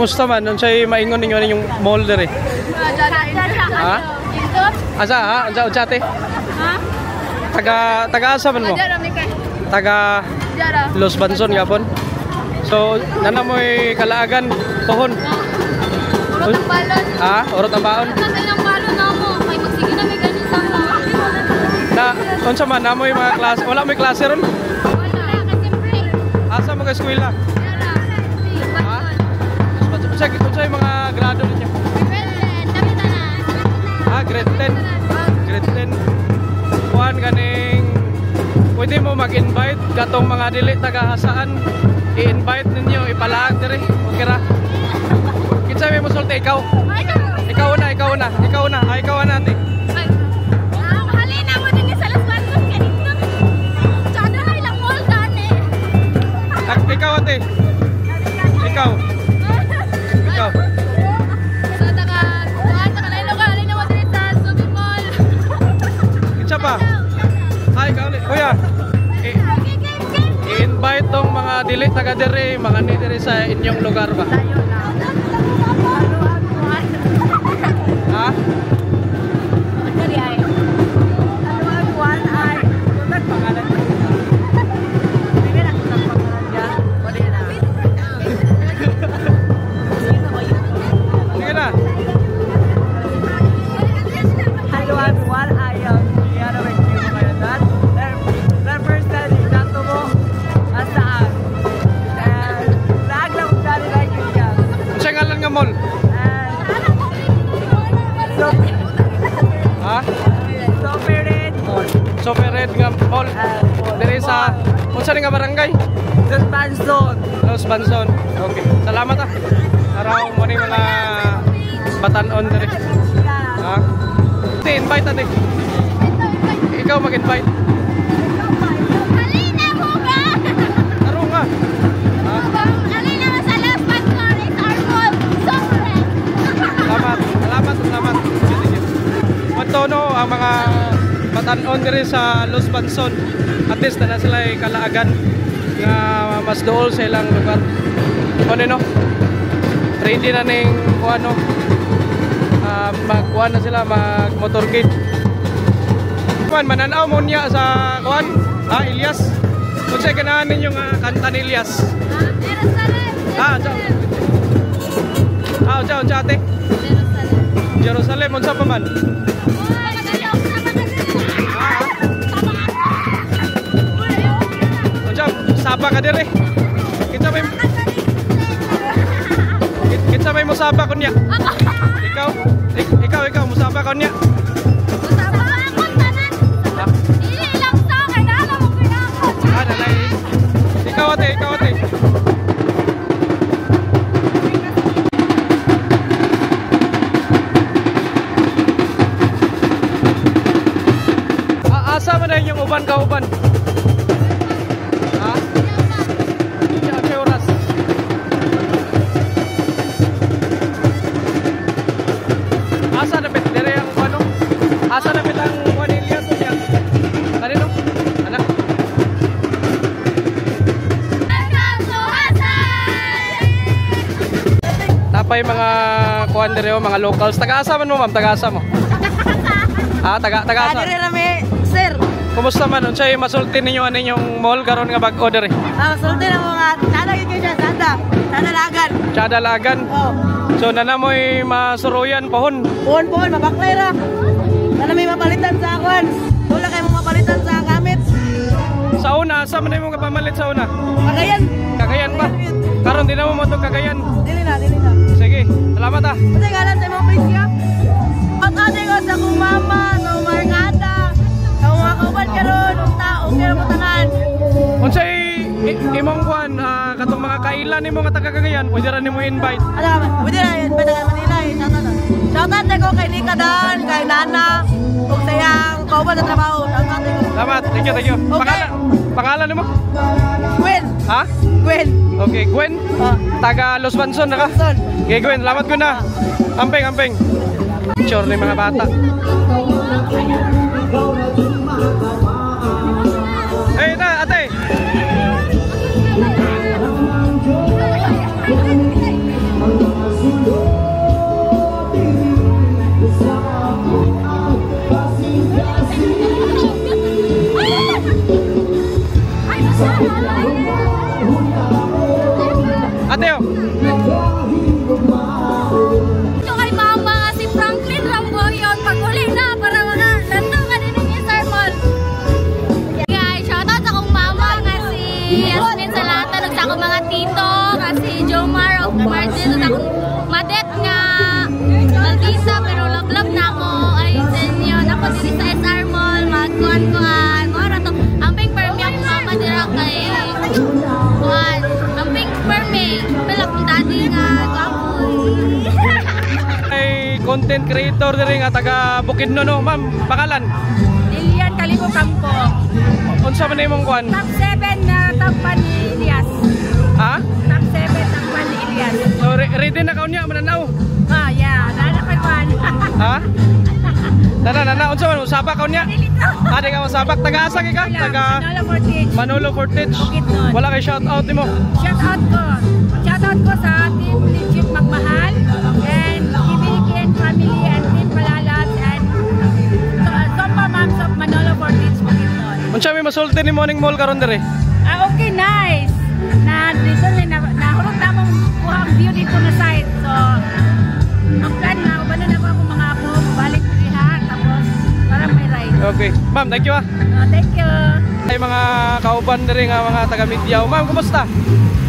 Kumusta man? Unsay maingon ninyo yung mall dere? Ha? Asa ha? Unsa unsate? Ha? Taga asa man mo? Taga Los Banson gapon. So, nana mo'y kalaagan pohon. Urot ang balon. Ha? Urot ang baon. Kasi ng balon na mo, may magsige na may ganyan sa mo. Na, unsa man namoy mga klase? Wala may klase ron? Wala, kasi free. Asa mo ka eskwela? Ha? Unsa yung mga grado ninyo? Grade 10. Grade 10. Kuan ganing pwede mo mag-invite katong mga dili taga-hasaan. I-invite ninyo, ipalaag diri. Okay ra? Kinsa may musulti ikaw? Ikaw na. Ikaw na ate. Halina mo din sa Los Banson kanito. Tsada na ilang mall dani. Ikaw ate. Ikaw. So taga Lailo ka, halina mo din sa Subi Mall. Kinsa pa? Ay, ikaw ulit. Kuya. I-invite tong mga dili taga diri, mga ni diri sa inyong lugar ba? Ha? Sige na. Unsay ngalan nga mall? Ha? Sopered nga mall. Diri sa unsa nga barangay? Los Banson. Okay. Salamat ah. Araw mo ni mga batanon diri. Ha? Invite ate. Ikaw mag-invite. Halina mo ka. Taro nga. Ha? Halina mo sa Los Banson, it's our mall. Sobre. Salamat. Matono ang mga batanon diri sa Los Banson. At least na sila ay kalaagan nga mas dool sa ilang lugar. Ano no? Ready na ning kuano. Magkuhan na sila, mag-motorcade. Kuan mananaw mo niya sa kuan? Ha, Ilyas? Kung sa'y ganahan ninyong kanta ni Ilyas? Unsa ate? Jerusalem. Unsa pa man? Unsa saba ka diri? Kita may musaba ko niya. Ikaw musaba ko niya. Musaba ako tanan. Dili lang sa kay dala mo pinakot. Dalay. Ikaw ate. Asa man na yung uban ka uban? Ha? Iya oras. Asa na pet dire ang ano? Asa na pet ang Juanilya to siya? Kanino? Ana? Napay mga kuan dire mga locals. Taga-asa man mo ma'am? Taga-asa mo? Ah, taga-asa. Dire rami, sir. Kumusta man? Unsay masulti ninyo ano yung mall karon nga bag order eh? Sulti na mga sada gyud siya, sada lagan. Sada lagan. Oh. So nanamoy masuruyan pohon. Pohon, mabaklay ra. Kana may mapalitan sa akwan. Wala kay mo mapalitan sa gamit. Sa una, asa man imong kapamalit sa una? Kagayan pa. Karon di na mo to Cagayan. Dili na. Sige, salamat ah. Unsay ngalan sa imong page ya? Patade ko sa akong mama, sa Marngada. Sa mga kauban karon, tao kaya mo tanan. Unsay imong kuan katong mga kailan nimo nga taga Cagayan, pwede ra nimo invite. Pwede ra yan, pwede ka Manila eh. Shoutout ko kay Nika Dan, kay Nana, kung sayang kauban sa trabaho. Shoutout ko. Salamat, thank you. Okay. Pangalan nimo? Gwen. Ha? Gwen. Okay, Gwen. Taga Los Banson na ka? Okay, Gwen, salamat ko na. Ampeng. Picture ni mga bata. Hey, ate. content creator diri nga taga Bukidnon no, ma'am. Pangalan? Lilian Calibo Campo. Unsa man imong kuan? Top 7 na takpan ni Elias. Ha? Top 7 takpan ni Elias. So, ready na kaon niya mananaw? Ah, yeah. Nanakagwan. Ha? Nana, unsa man usabak kaon niya? Dilito. Ade ka usabak taga asa ka? Taga Manolo Fortich. Manolo Fortich. Bukidnon. Wala kay shout out nimo. Shout out ko. Shout out ko sa Team Legit Magmahal and Kibinikin family and Team Palalat and Tomba Moms of Manolo Fortich Bukidnon. Unsa may masulti ni morning mall karon diri? Ah, okay, nice. Na dito nahulog na mong kuhang view dito na side. So, ang plan na, ubanan ako mga ako, balik diha, tapos para may ride. Okay. Ma'am, thank you ah. Oh, thank you. Ay mga kauban diri nga mga taga Midyaw. Ma'am, kumusta?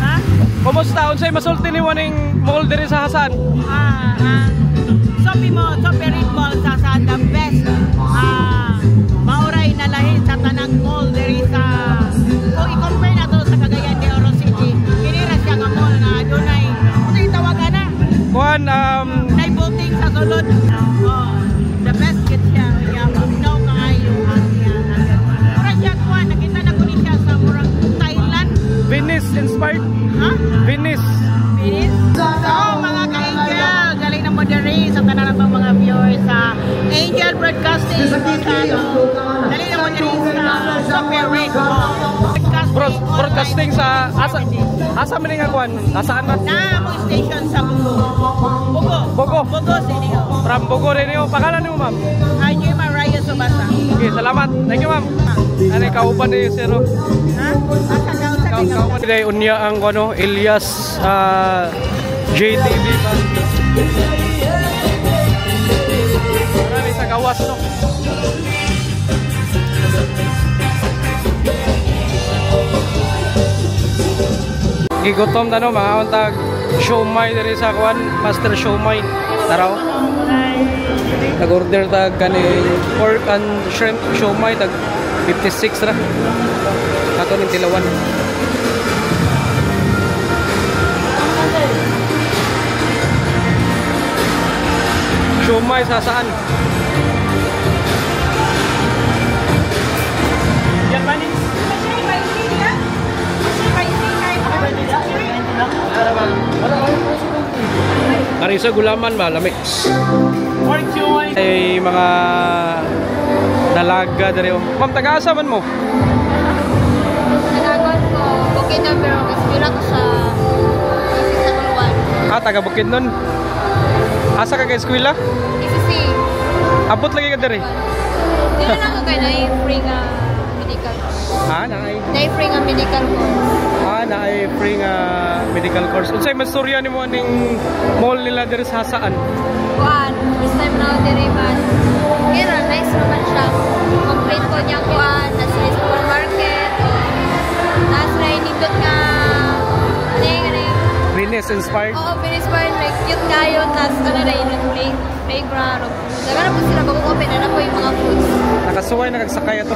Ha? Kumusta? Unsay masulti ni morning mall diri sa Hasan? Sopi mo, Sopi Red Mall sa the best. Mauray na lahi sa tanang mall diri sa kung i-compare na to sa Cagayan de Oro City, kinira siya nga mall na dunay kung tawagan na. Kuan Nay voting sa sulod. Oh, the best kit siya. Now kaayo ang siya. Mura siya kuan, nakita na ko ni siya sa murang Thailand. Venice inspired. Ha? Venice. Finish? So, mga ka-Angel, galing na mo diri sa tanan ng mga viewers sa Angel Broadcasting sa galing na mo diri sa Sophia Red Broadcasting sa asa man nga kuan? Asaan na? na mo station sa Bugo. Bugo City Hall. From Bugo rin niyo. Pangalan niyo, ma'am? Haji Mariah Subasa. Okay, salamat. Thank you, ma'am. Ano kauban ni Zero? Ha? Kauban ni unya ang ano Elias JTV ba? Marami sa gawas no. Gigutom na no, mga untag siomay diri sa kuan, Master Siomay. Taraw. Nag-order tag kaning pork and shrimp siomay tag 56 ra. Kato ning tilawan. Siomay sa saan? Yan ba ni? Karisa gulaman ba? Lamig. Ay mga dalaga dari. Ma'am, taga-asa man mo? Nagagon ko, bukid na pero kaspira ko sa Kuluan. Taga Bukidnon. Asa ka kay eskwela? ECC. Abot lagi ka dari. Dili na ko kay na-free nga medical. Na-free nga medical course. Na-free nga medical course. Unsay mastorya nimo ning mall nila diri sa Hasaan? Kuan, this time na diri man. Pero nice naman siya. Complete ko niya kuan, nasa supermarket. Nasa inindot nga Venice inspired. oo, Pinispire, like cute kayo, tas ano na yun, playground. Nagana po sila mag-open na po yung mga foods. Nakasuway na kagsakay ato.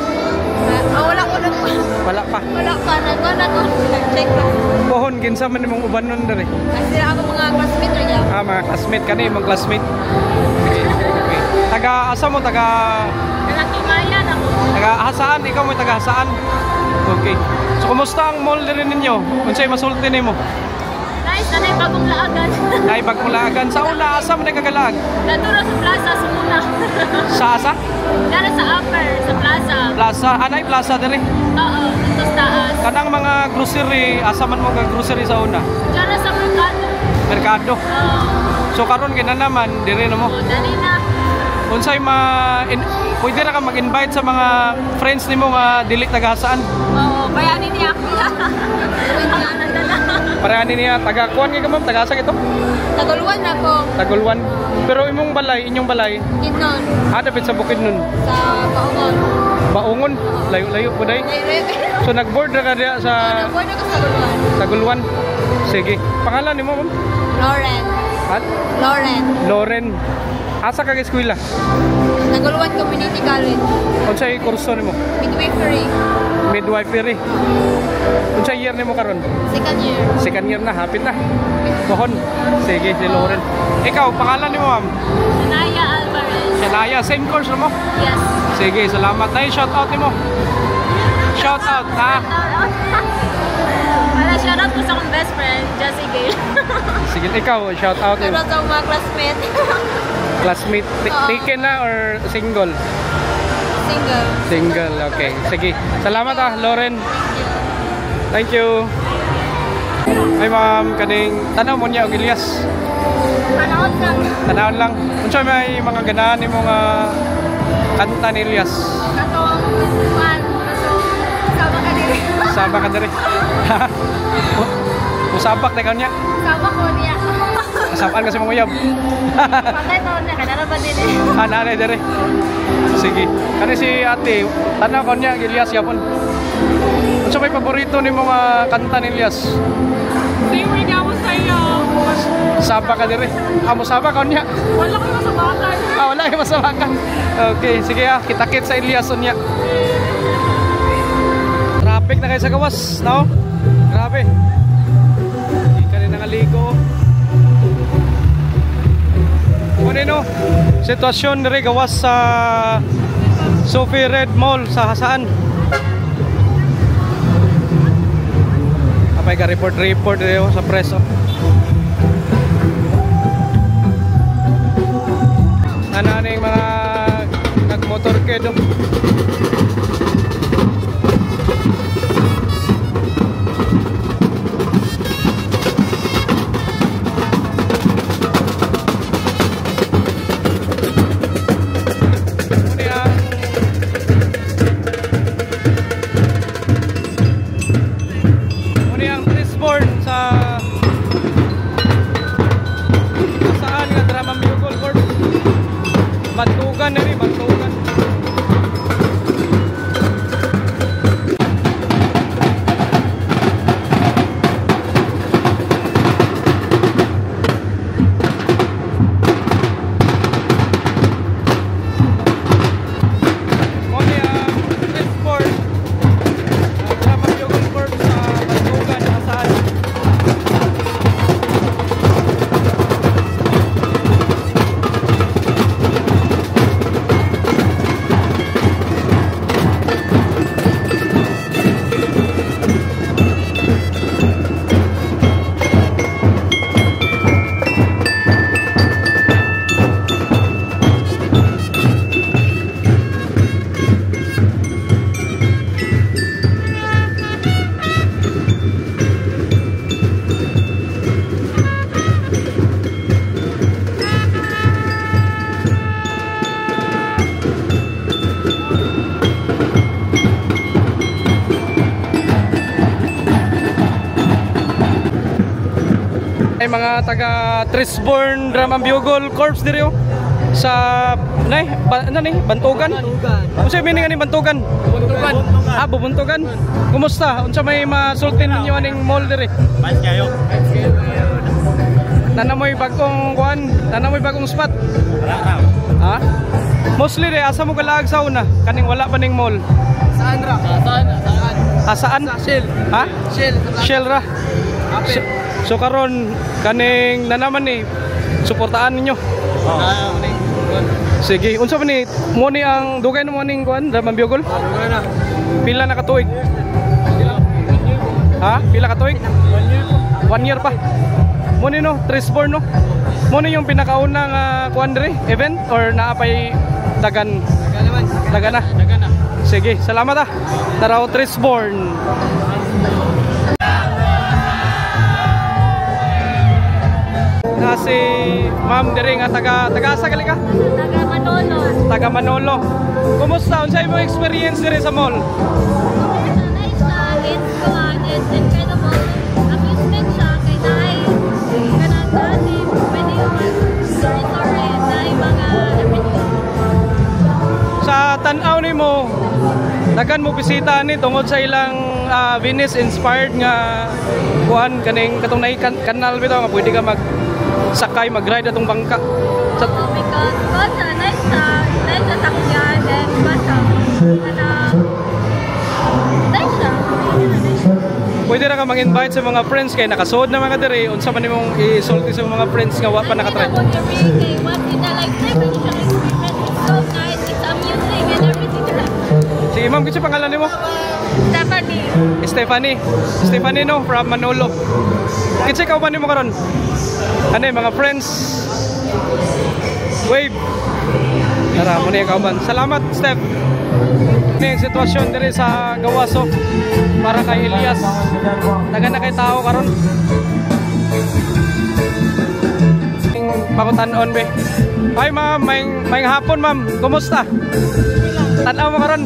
Wala ko na po. Wala pa. Wala pa, nagana ko. Check lang. Pohon kinsa man nimong uban nun diri? Kasi ako mga classmate rin lang. Mga classmate kani, mga classmate. Okay. Taga asa mo taga Nagatimayan ako. taga Hasaan, ikaw mo taga Hasaan. Okay. So kumusta ang mall diri ninyo? Unsay masulti nimo? Nice, nanay bagong laagan. Ay bagmulagan sa una asa man nagagalag? Naturo sa plaza, sa muna. Sa asa? Dara sa upper, sa plaza. Plaza, anay plaza diri. Oo, dito sa taas. Kanang mga grocery, asa man mo ka grocery sa una? Dara sa merkado. Merkado. Oo, So karon kina naman diri na mo. dali na. Unsay pwede ra ka mag-invite sa mga friends nimo nga dili taga Hasaan. Oo, bayanin niya ako. Parehani niya taga kuan kay ma'am, taga asa ito? Naguluan na ko. Tagulwan. Pero inyong balay, Kinon. dapit sa Bukidnon. Sa Baungon. Baungon, layo-layo po day. So nag-board na ka diya sa Nagbuwan ako sa Guluan. Tagulwan. Sige. Pangalan nimo ma'am? Lauren. At Lauren. Loren. Asa ka eskwela? Naguluan Community College. Unsay kurso nimo? Midwifery. Midwifery. Unsay year nimo karon? Second year. Second year na, hapit na. Pohon. Sige, si Loren. Ikaw, pangalan nimo ma'am? Naya. Yeah, same course mo. Yes. Sige, salamat. Nay, shout out mo. Shout out, ha? Wala, shout out ko sa akong best friend, Jessie Gale. Sige, ikaw, shout out Shout mo. out sa mga classmate. Classmate, taken na or single? Single. Single, okay. Sige, salamat Lauren. Thank you. Ay ma'am, kaning tanaw mo niya og Elias. Panahon lang. Tanawon lang. Unsa may mga ganahan nimo nga kanta ni Elias? Katong man, sama ka diri. Sama ka diri. Usabak na kanya. Sama ko niya. Kasapaan ka sa mga uyab. Patay to niya, kanara ba din eh. Nanay diri. Sige. Kani si ate, tanaw ko niya Elias yapon. Unsa may paborito nimo nga kanta ni Elias? Siwi niya mo sa'yo. Saba ka diri. Amo saba ka niya. Wala ko masabakan. Wala kayo masabakan. Okay, sige kita-kit sa Elias niya. Traffic na kayo sa gawas, no? Grabe. Hindi ka rin nangaligo. Kung no, sitwasyon nire gawas sa Sophie Red Mall sa Hasaan. Apay ka report rin sa press. Ananing mga nagmotorked. Bantugan na rin, bantugan. Mga taga Trisborn Drum and Bugle Corps diri sa Bantugan. Unsa may nga ni Bantugan? Buntugan. Bubuntugan. Kumusta? Unsa may masultin ninyo aning mall diri? Mas kayo. Nanamoy bagong kuan, nanamoy bagong spot. Ha? Mostly re asa mo galaag sa una kaning wala pa ning mall. Saan ra? Saan? Shell. Ha? Shell ra. So karon kaning nanaman ni suportaan ninyo. Sige, unsa man ni mo ni ang dugay mo ning kuan Drum and Bugle? Dugay na. Pila na ka tuig? Ha? Pila ka tuig? 1 year pa. Mo ni no, Trisborn no. Mo ni yung pinakaunang kuan diri event or naapay dagan? Dagan na. Sige, salamat Taraw Trisborn. Si Ma'am diri nga taga asa gali ka? Taga Manolo. Taga Manolo. Kumusta unsa imong experience diri sa mall? Nice na. It's incredible. Amusement siya kay naay kanang dati pwede yung story naay mga everything. Sa tan-aw nimo dagan mo bisita ni tungod sa ilang Venice inspired nga kuan kaning katong nay kanal bitaw nga pwede ka sakay mag-ride atong bangka. Because nice na sakyan and basta nice siya. Pwede ra ka mag-invite sa mga friends kay nakasuod na mga diri unsa man nimong isulti sa mga friends nga wa pa nakatry. What in a lifetime siya experience. It's so ma'am, kasi pangalan mo? Stephanie. Stephanie no, from Manolo. Kasi ikaw ba ni mo karon? Ano mga friends? Wave. Tara, muna yung kauban. Salamat, Steph. Ito yung sitwasyon diri sa Gawaso para kay Elias. Taga na kay tao karon. Pakutanon be. Hi ma'am, may hapon ma'am. Kumusta? Tanaw mo karon?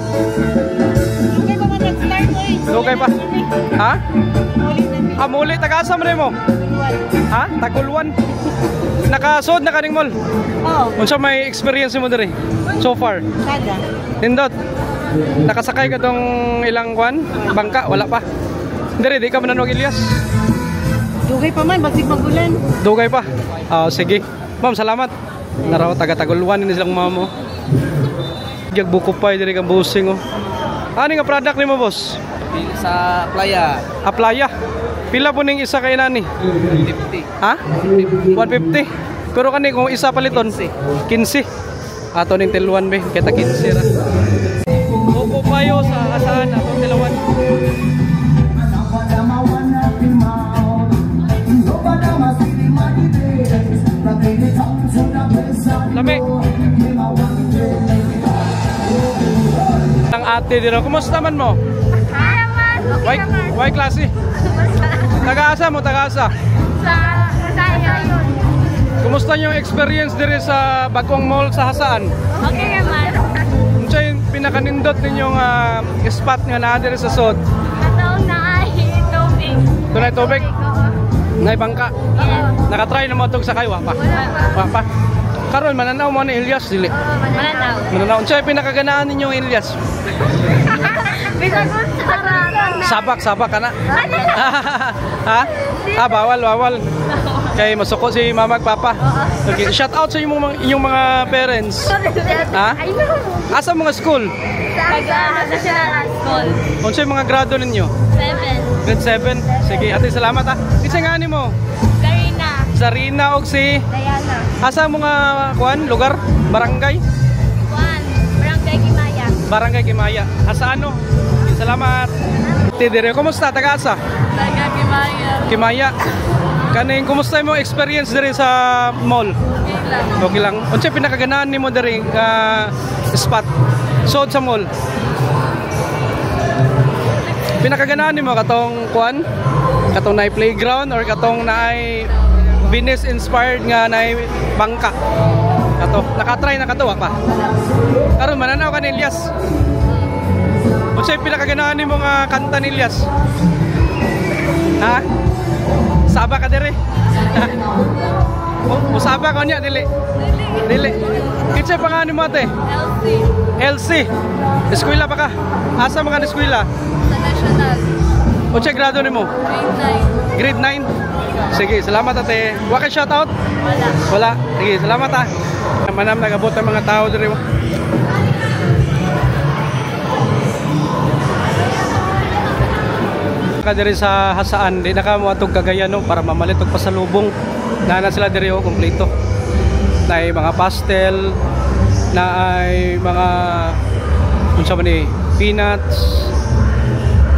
Okay pa man nag-start ko eh. Okay pa. Ha? Muli taga-asa man mo? Ha? Tagulwan. Nakasod na kaning mall. Oo. Unsa may experience mo diri so far? Sada. Nindot. Nakasakay ka tong ilang kwan? Bangka? Wala pa. Diri, di ka mananog Elias? Dugay pa man, basig magulan. Dugay pa? Sige. Ma'am, salamat. Naraw, taga-tagulwan ni silang mama mo. Buko pa, diri kang busing oh. Ano nga product ni mo, boss? Sa playa, Playa. Pila po ning isa kay nani? 50. Ha? 150. Pero kani kung isa paliton 15. Ato ning tiluan be, kita 15 ra. Buko payo sa asaan atong tiluan. Lami. Ang ate dito, kumusta man mo? Why klase? Taga-asa mo, taga-asa? Sa yun. Kumusta yung experience diri sa Bagong Mall sa Hasaan? Okay naman. Ano yung pinakanindot ninyong spot nga na diri sa Sod? Kataon na ay tubig. Doon ay tubig? Oo. Ngay bangka? Yeah. Nakatry na mo itong sakay? Wapa? Wapa? Karon mananaw mo ni Elias dili? Mananaw. Mananaw. Ano yung pinakaganaan ninyong Elias? Bisa ko Sabak ka na? Ha? Bawal. Kay masuko si mama at papa. Okay, shout out sa inyong mga parents. Ha? Asa mga school? National School. Ano yung mga grado ninyo? 7. Grade 7? Sige, ate salamat ha. Isa nga ni mo? Karina. Sarina og si... Diana. Asa mga kuan? Lugar? Barangay? 1. Barangay Kimaya. Barangay Kimaya. Asa ano? Salamat. Tidire, kumusta? Taga-asa? Taga Kimaya. Kimaya. Kaning, kumusta mo experience diri sa mall? Okay lang. Unsa pinakaganaan nimo diri spot? Sod sa mall. Pinakaganaan nimo katong kuan? Katong naay playground or katong naay Venice inspired nga naay bangka? Kato, nakatry na kato pa. Karon mananaw ka ni Elias. Unsa pinakaganaan nimo nga kanta ni Elias? Ha? Saba ka dire. Usaba ka niya dili. Dili. Kitsa pangalan mo ate? LC. Eskwela pa ka? Asa mga eskwela? Sa National. Unsa grado nimo? Grade 9. Grade 9. Sige, salamat ate. Wa ka shout out? Wala. Sige, salamat ha. Manam nagabot ang mga tao dire mo. Ka diri sa Hasaan, di na ka mo atong Cagayan no para mamalit og pasalubong. Nana sila diri oh, kompleto. Naay mga pastel, naay mga unsa man ni peanuts,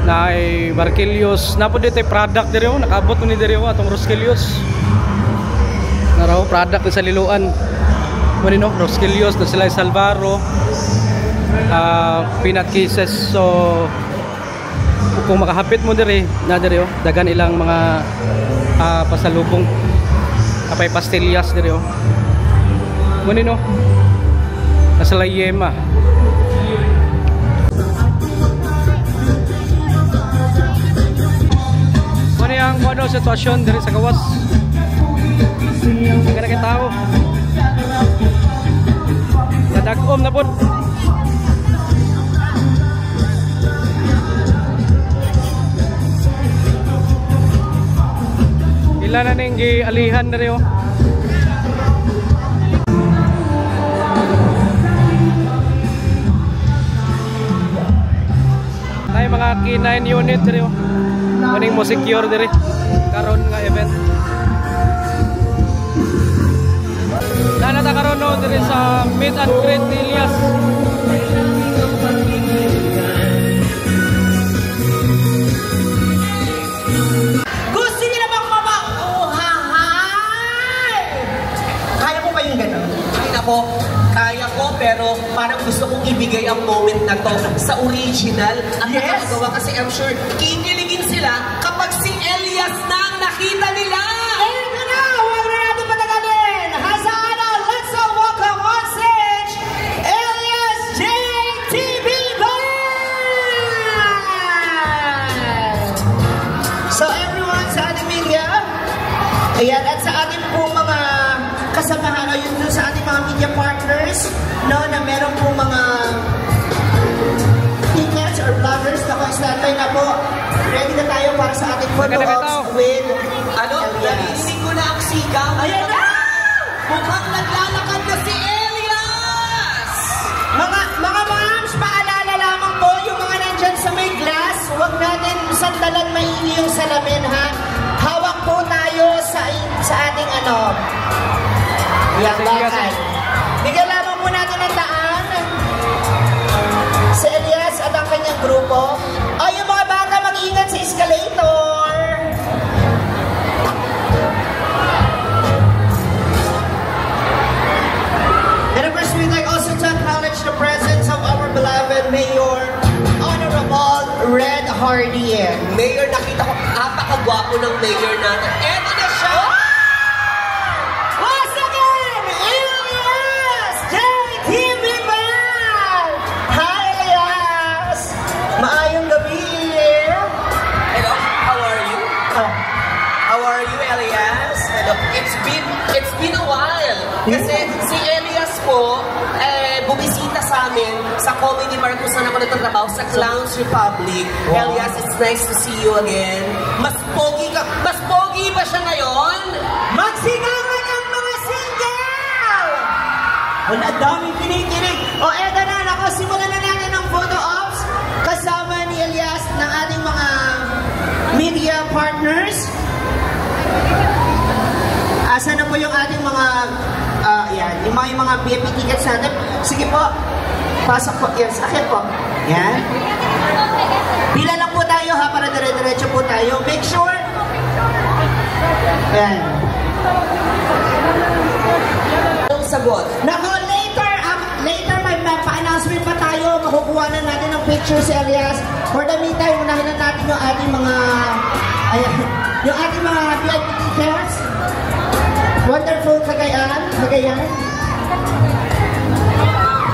naay barquillos, napud tay product diri oh, nakaabot ni diri oh atong Rosquillos. Naraw product sa liluan. Mo no, Rosquillos na sila Salvaro. Peanut cases, so kung makahapit mo diri na diri oh, dagan ilang mga pasalubong apay pastillas diri oh. Muni no nasa Layema. Muni ang kuno sitwasyon diri sa gawas. Dagan kay tao. Nadagom na pod. Ila na ning gialihan na rin oh. Ay mga K9 unit rin oh. Maning mo secure diri karon nga event. Nanata karon no diri sa meet and greet ni Elias. pero parang gusto kong ibigay ang moment na to sa original at nakakagawa kasi I'm sure kikiligin sila kapag si Elias na ang nakita nila. Ayun na! Huwag na natin patagalin! Hasana, let's all welcome on stage, Elias JTV Band! So everyone sa ating media, ayan, at sa ating po mga kasamahan, o yun sa ating mga media partners, no, na meron po mga tickets or vloggers na standby na po. Ready na tayo para sa ating photo-ops with Narinig ko na ang sigaw. Ayan na! Mukhang naglalakad na si Elias! Mga moms, paalala lamang po yung mga nandyan sa may glass, huwag natin sandalan maigi yung salamin, ha? Hawak po tayo sa ating yan, bakal. Bigyan lamang po natin ang daan si Elias at ang kanyang grupo. O, yung mga bata, mag-ingat sa escalator. And of course, we'd like also to acknowledge the presence of our beloved Mayor, Honorable Red Hardy. Mayor, nakita ko, apakagwapo ng mayor natin. Eto na siya! Once again, Elias JTV Band! Hi, Elias! Maayong gabi. Hello, how are you? How are you, Elias? Hello. It's been a while. Kasi si Elias po, bumisita sa amin sa Comedy Bar kung saan ako nagtatrabaho sa Clowns Republic. Wow. Elias, it's nice to see you again. Mas pogi ka. Mas pogi ba siya ngayon? Magsigawan ang mga single! Wala, daming kinikinig. O, eto na, simulan na natin ang photo ops kasama ni Elias ng ating mga media partners. Asa na po yung ating mga yan, yung mga VIP tickets natin. Sige po, pasok po. Yes, akin po. Yan. Pila lang po tayo ha, para dire-diretso po tayo. Make sure. Yan. Anong sagot? Nako, later may pa-announcement pa tayo. Makukuha na natin ng picture si Elias. For the meantime, unahin na natin yung ating mga yung ating mga VIP tickets. Wonderful Cagayan.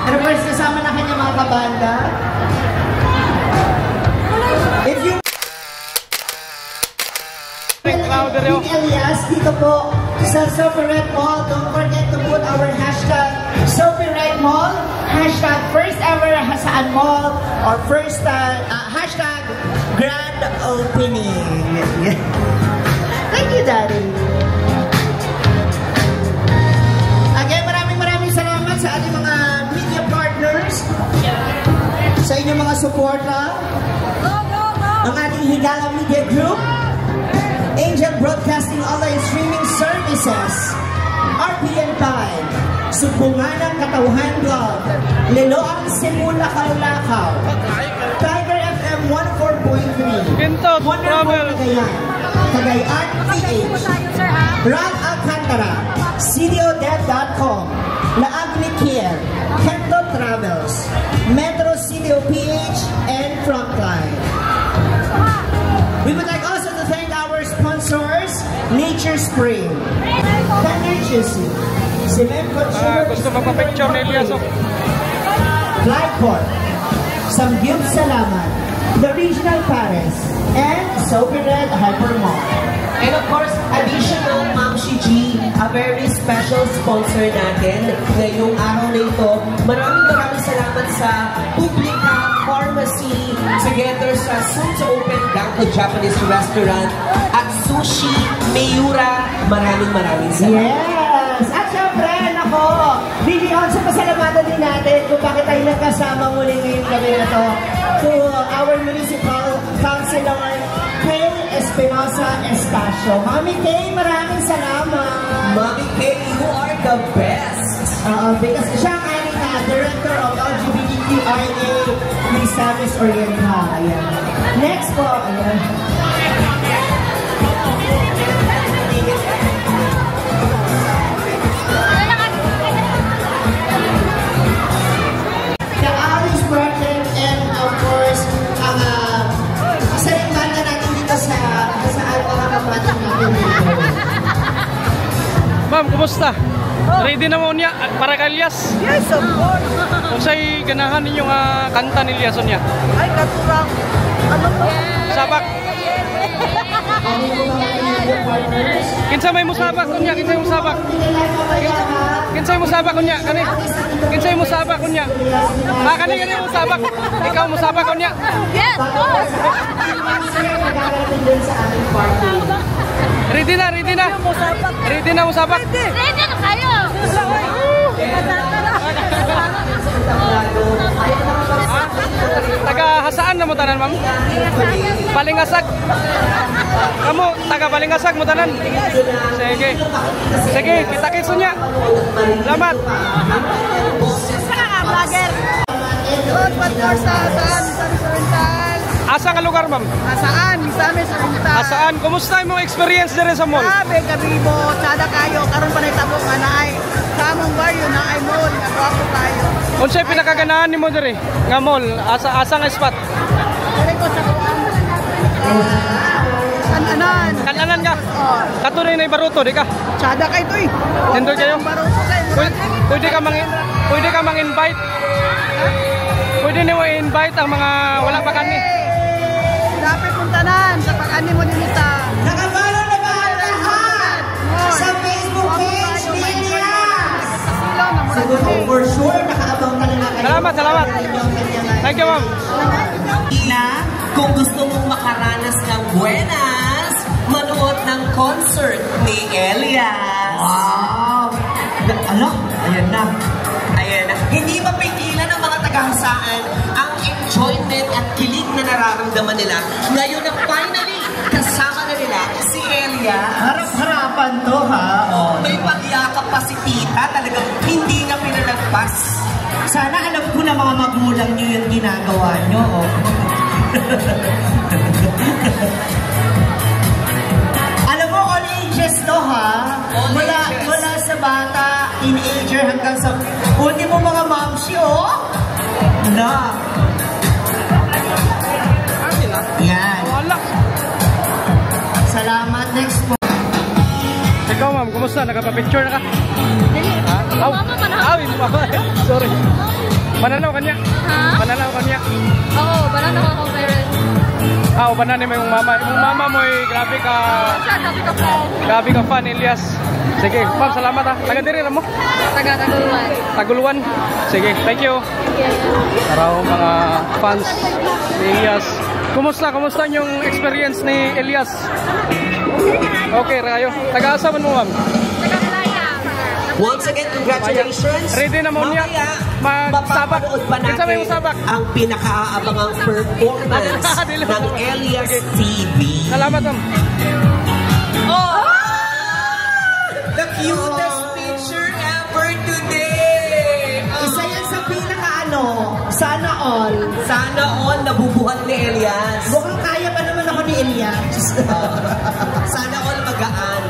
And of course, kasama na kanya mga kabanda. If you Elias, dito po sa Sophie Red Mall, don't forget to put our hashtag Sophie Red Mall, hashtag first ever Hasaan Mall, or first hashtag grand opening. Thank you, Daddy. Again, maraming salamat sa ating mga media partners, sa inyong mga suporta, ang ating Higala Media Group, Angel Broadcasting Online Streaming Services, RPN 5, Supunganang Katauhan Vlog, Liloang Simula Kalakaw, Tiger FM 104.3, Wonderful Cagayan PH, Rad Alcantara, CDODev.com, La Agni Care, Kento Travels, Metro CDO PH, and Frontline. We would like also to thank our sponsors, Nature Spring, Thunder Juicy, Cement Consumer, gusto magpa-picture ni Elias. Flyport, Samgyup Salamat, The Regional Paris, and Sophie Red Hypermall. And of course, additional Ma'am Shiji, a very special sponsor natin ngayong araw na ito. Maraming salamat sa Publica Pharmacy, together sa soon-to-open Gangko Japanese Restaurant at Sushi Mayura. Maraming salamat. Yes! At syempre, nako, bigyan sa pasalamatan din natin kung bakit tayo nagkasama muli ngayong gabi na to to our municipal councilor, Kay Espinosa Estacio. Mami Kay, maraming salamat. Mami Kay, you are the best. Because siya ang ating director of LGBTQIA Misamis Oriental. Ayan. Next po, ayan. kumusta? Ready na mo niya para kay Elias? Yes, of course. Kung sa'y ganahan ninyong kanta ni Elias niya? Ay, katurang. Ano to? Sabak. Kinsa may musabak kunya, kinsa may musabak. Kinsa may musabak kunya, kani. Kinsa may musabak kunya. Kani musabak. Ikaw musabak kunya. Yes, of course. Ready na, ready na. Ready na musabak. Ready na kayo. Taga hasaan na mo tanan, ma'am? Balingasag. Kamu taga Balingasag mo tanan? Sige. Sige, kita-kitso niya. Salamat. Saka ka, vlogger. Good, what more sa saan? Asa ka lugar, ma'am? Saan? Sa amin sa Rinta. Asaan? Kumusta imong experience dire sa mall? Grabe, kabibo. Sada kayo. Karoon pa na itabong nga na ay. Sa among baryo na ay mall. Nagwapo tayo. Unsay pinakaganahan nimo dire nga mall? Asa nga spot? Kaya ko sa kuwan. Kananan. Kananan ka? Oh. Katuloy na ibaruto, di ka? Sada kayo to eh. Nindot kayo? Baruto kayo. Pwede ka mang-invite. Pwede niyo i-invite ang mga wala pa kani. Dapat puntanan sa pag-ani mo din ita. Nakabalo na ba ang lahat? Sa Facebook page ni Elias. Siguro for sure, nakaabang ka na nga kayo. Salamat, salamat. Thank you, ma'am. Na, kung gusto mong makaranas ng buenas, manood ng concert ni Elias. Wow! Ano? Ayan na. Ayan na. Hindi mapigilan ng mga tagahasaan ang enjoyment at kilig na nararamdaman nila. Ngayon na finally, kasama na nila si Elias. Harap-harapan to, ha? Oh. May pagyakap pa si Tita, talagang hindi na pinalagpas. Sana alam ko na mga magulang nyo yung ginagawa nyo, oh. Alam mo, all ages to, ha? Mula sa bata, teenager, hanggang sa ultimo mga mamsi, oh. Na. Yan. Wala. Salamat. Next po. Ikaw, ma'am, kumusta? Nagpa-picture na ka? Dili. Aw. Mama pa na. Aw, mama. Sorry. Mananaw kanya? Ha? Mananaw kanya? Oo, balang ako akong parents. Aw, banana mo yung mama. Yung mama mo ay grabe ka. Siya, sabi ko po. Grabe ka fan, Elias. Sige, ma'am, salamat ha. Taga diri na mo? Taga-taguluan. Taguluan. Sige, thank you. Para mga fans ni Elias. Kumusta? Kumusta yung experience ni Elias? Okay, rayo. Taga-asa man mo, ma'am? Taga-Malaya. Once again, congratulations. Ready na mo niya? Magsabak. Mapapanood pa Kinsa may natin musabak? ang pinakaabangang performance ng Elias TV. Salamat, ma'am. Oh! The cutest picture ever today! Isa yan sa pinaka-ano, sana all. Sana all nabubuhat ni Elias. Mukhang kaya pa naman ako ni Elias. Sana all magaan.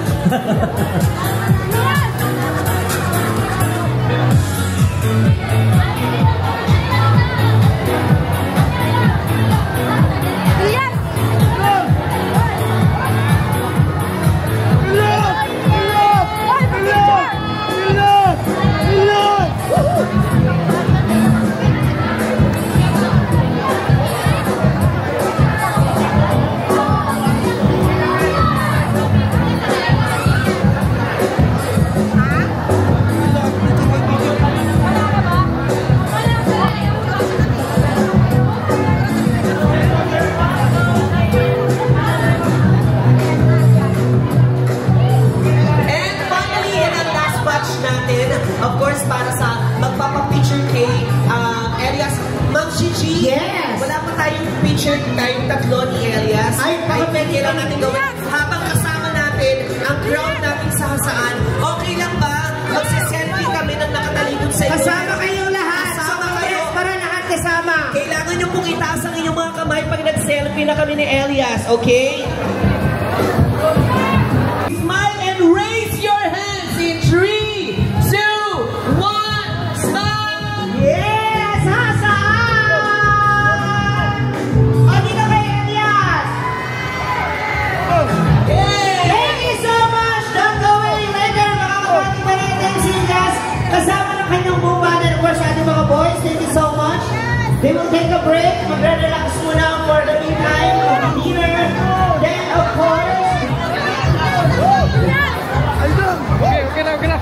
Of course, para sa magpapapicture kay Elias. Ma'am Gigi, Yes! wala pa tayong picture tayong tatlo ni Elias. Ay, pwede lang natin gawin. Habang kasama natin ang crowd natin sa hasaan, okay lang ba? Magsiselfie kami ng nakatalikod sa inyo. Kasama kayong lahat. Kasama So, kayo. para lahat kasama. Kailangan nyo pong itaas ang inyong mga kamay pag nag-selfie na kami ni Elias, okay? Smile and raise your hands in 3, 2, 1, smile! Yes! Hasaan! O, dito kay Elias! Thank you so much! Don't go away later, mga kapatid They will take a break. Magre-relax muna for the meantime of the dinner. Then, of course, Okay na.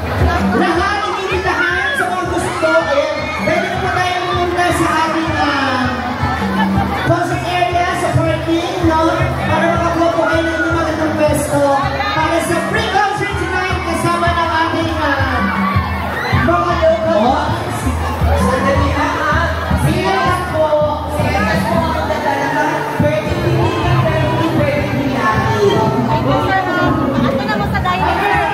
lahat inibitahan sa mga gusto. Ayan, pwede na po tayo pumunta sa ating concert area, sa parking, no? Para makakuha po kayo ng inyong magandang pwesto. Para sa free concert tonight, kasama ng ating mga local ones. Sandali na, sige lang po. Sige lang po ang magdadala. Pwede Ito na mo sa diner.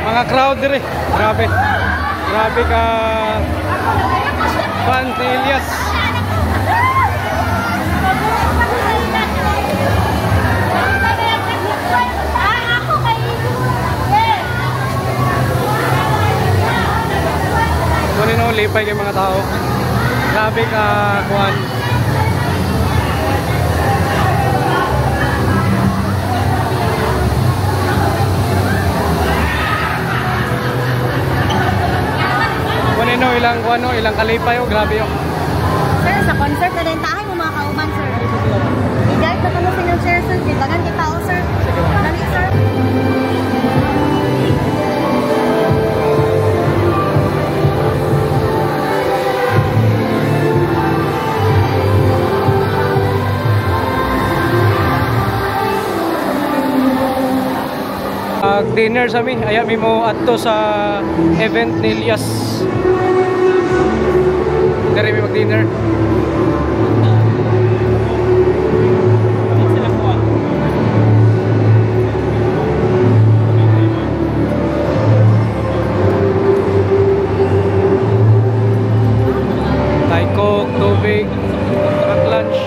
Mga crowd dire. Grabe ka fan ni Elias. Kunin lipay kay mga tao. Grabe ka kuan. Ilang kalipay grabe yo. Sir, sa concert na rin tahay mo mga kauman, sir. I-guide na kamo sa inyong chair, sir. Gibagan kita o, sir. Dali, sir. Dinner sa mi, aya mi mo adto sa event ni Elias. Dari mi mag-dinner. Thai Coke, tubig, at lunch.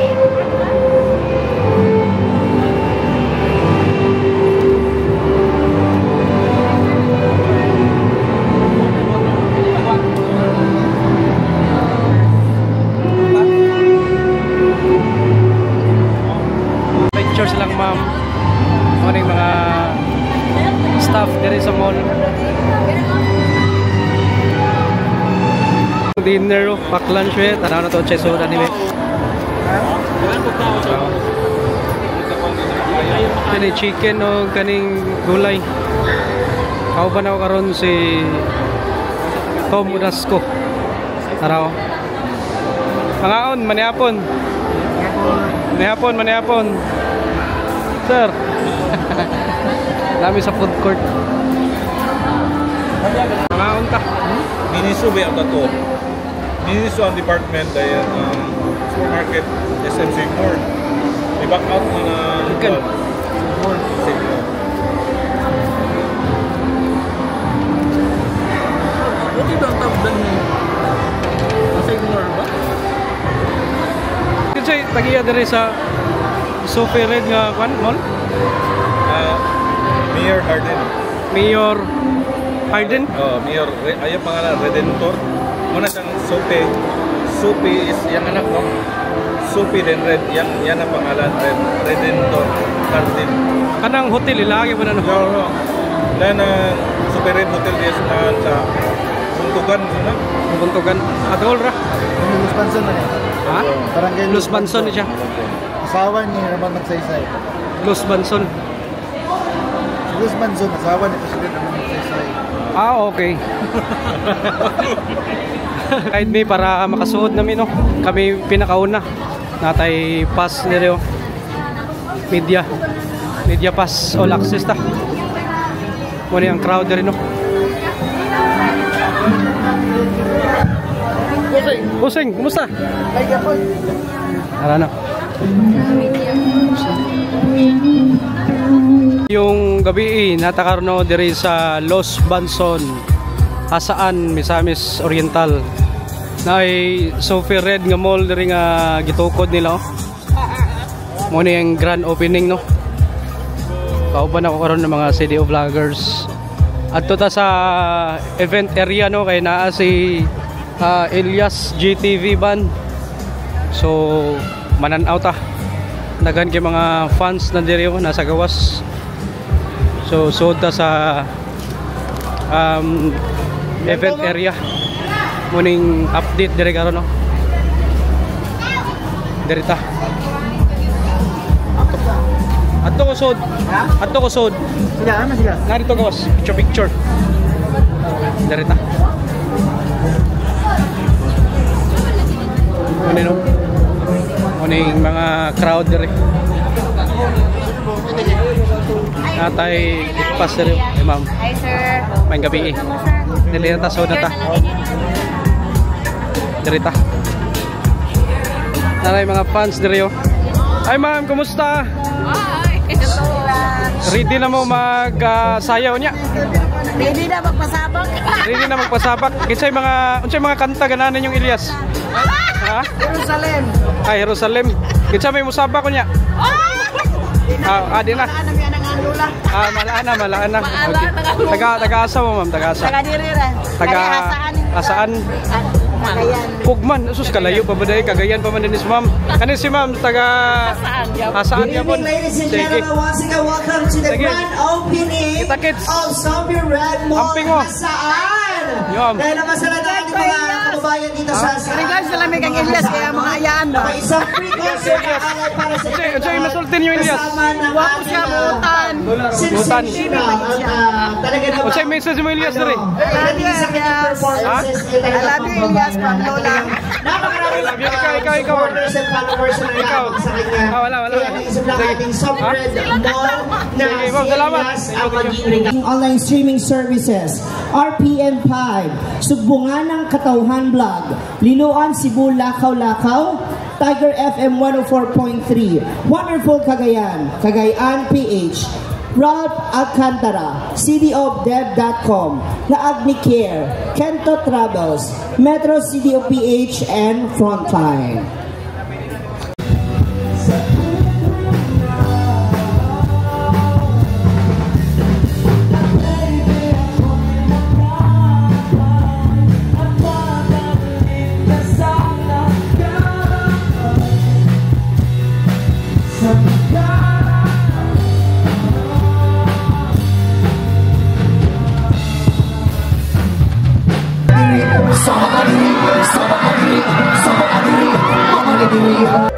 Pictures lang ma'am. Morning mga staff diri sa mall. Dinner, pack lunch we, tanaw na to chesoda ni we. Kani chicken o kaning gulay. Kao ba na karon si Tom Udasco. Taraw. Pangaon maniapon. Manihapon. Sir. Dami sa food court. Pangaon ta. Miniso ba ang to? Miniso ang department ay supermarket SMC More. I-back out mo na More. What is ang tabdan ni? Sa More ba? Kasi tagiya diri sa Sophie Red nga mall. Mayor Harden. Mayor Harden? Mayor, ayaw pangalan, Redentor. Muna siyang Sophie. Sophie is yung anak mo. Sophie then Red, yan ang pangalan, Redentor Harden. Kanang hotel, ilagi mo na no? No. Yan ang Sophie Red Hotel is na sa Buntugan. Buntugan. Atol ra? Luz Banson na niya. Ha? Barangay Luz Banson ni siya. Asawa ni Ramon Magsaysay. Luz Banson. Si Luz Banson, asawa ni President Ramon Magsaysay. Ah, okay. Kahit may para makasuod namin, no? Kami pinakauna. Natay pass nila, Media pass, all access ta. Muna yung crowd rin, no? Pusing, kumusta? Ay, gapoy. Ara na. Yung gabi natakarno diri sa Los Banson, Hasaan, Misamis Oriental. Nay Sophie Red nga mall diri nga gitukod nila. Mo ni ang grand opening no. Kauban ako karon ng mga CDO vloggers. Adto ta sa event area no kay naa si Elias GTV band. So manan-out ta. Dagan kay mga fans na diri nasa gawas. So suod ta sa event area. Muning update diri karon no. Diri ta. Adto ko sud. Adto ko sud. Sila, ano sila? Narito gawas, picture. Diri ta. Ano Muning mga crowd diri. Natay ikpas diri, ma'am. Hi, sir. May gabi Dili ta sud ta. Diri ta. Naray mga fans diri yo. Hi ma'am, kumusta? Hi! Ready na mo mag-sayaw niya? Ready na magpasabak? Ready na magpasabak. Unsay mga kanta ganahan yung Elias? Ha? Jerusalem. Ay, Jerusalem. Kinsa may musabak ko niya? Di na. Malaan na. Okay. Taga-asa mo, ma'am, taga-asa. Taga-dirira. Taga-asaan? Pugman, sus kalayo pa ba dahil? Cagayan pa man din si ma'am. Ano si ma'am? Taga-asaan Good yapon. evening, ladies and gentlemen. Once again, welcome to the grand opening Kita kids. of Zombie Red Mall. Amping mo. Saan? Yum. Dahil naman sa lahat ng mga kababayan dito sa Saan. Regards na lamig ang Elias, kaya mga ayaan ba? May isang free concert na alay para sa Unsay masultin yung Elias? kasama ng ating Butan. Simsima. Talaga naman. Unsay message mo Elias diri? Pagdating sa kanyang performances, I love you, Elias, from Lola. Napakaraming Ikaw. supporters and followers na nagkakot sa kanya. Wala. Kaya naisip lang ating Zombie Red Mall na Sige, si ma'am, salamat. Elias ang maging online streaming services. RPN 5, Sugbungan ng Katauhan Vlog, Liloan, Cebu, Lakaw, Tiger FM 104.3, Wonderful Cagayan, Cagayan PH, Ralph Alcantara, cityofdev.com, La Agni Care, Kento Travels, Metro CDO PH, and Frontline. Sama kami, mga